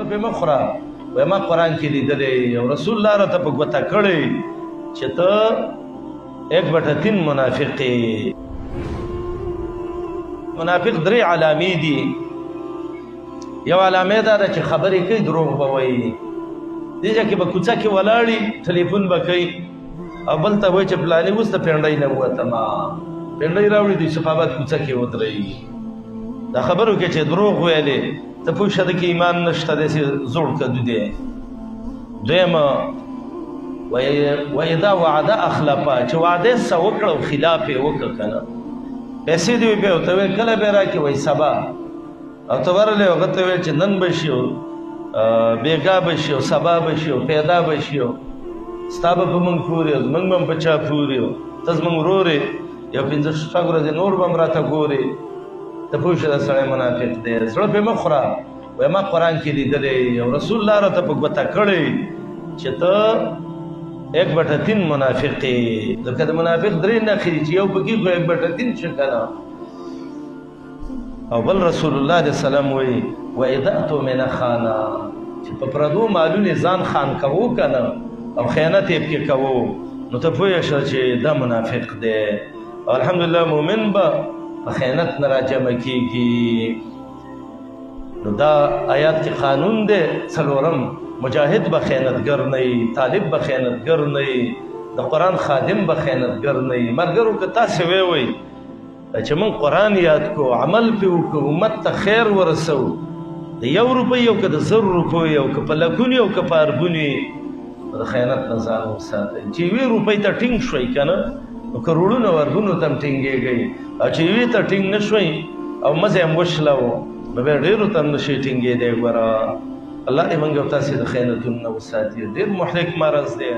په مخره وای ما قرآن کې لیدلی او رسول الله راته په ګوته کړی چې ته 1/3 منافق یې. منافق 3 علامې دي. یو علامه دا ده چې خبرې کوي دروغ به وایي، دې ځای کې به کوڅه کې ولاړي ټلیفون به کوي او بل ته وایي چې پلانې اوس د پنډۍ نه ووتمه، پنډۍ راوړي د صحابت کوڅه کې ودرېږي. دا خبرو کې چې دروغ ویلې ته پوه شه د کې ایمان نشته، داسې زوړ کدو دی. دویمه وایدا وعده اخلفه، چې وعده څه وکړه او خلاف یې وکړه که نه، پیسې دې ویې ورته ویل کله به یې راکړې، وایي سبا، او ته ورغلی هغه ته ویل چې نن به شي او بېګا به شي او سبا به شي او پیدا به شي او ستا به په موږ پورې او زموږ به هم په چا پورې او ته زموږ ورور یې، یو 5-6 ورځې نور به هم راته ګورې. ته پوه شه دا سړی منافق دی. زړه پرې مه خوره. وایي ما قرآن کې لیدلی او رسول الله راته په ګوته کړی چې ته 1/3 منافق یې. ځکه د منافق 3 نښې دي چې یو پکې خو 1/3 شي که نه. او بل رسول الله علیه السلام وایي واذا اؤتمن خانا، چې په پردو مالونې ځان خان کوو که نه او خیانت یې پکې کوو، نو ته پوه شه چې دا منافق دی. او الحمدلله مؤمن به په خیانت نه راجمع کېږي. نو دا آیات کې قانون دی. څلورم مجاهد به خیانتګر نه وي، طالب به خیانتګر نه وي، د قرآن خادم به خیانتګر نه وي. ملګرو که تاسې ووایئ چې موږ قرآن یاد کو، عمل پې وکړو، امت ته خیر ورسو، د 1 روپۍ او که د 100 روپۍ او که په لکونې او که په اربونې، د خیانت نه ځان وساتئ. چې 1 روپۍ ته ټینګ شوئ که نه، نو کروړونو او اربونو ته هم ټینګېږئ، او چې 1 ته ټینګ نه شوئ او مزې هم وشلو، نو بیا ډېرو ته هم نه شئ ټینګېدی. ګوره الله دې موږ او تاسې د خیانتونو نه وساتي. ډېر محرک مرض دی.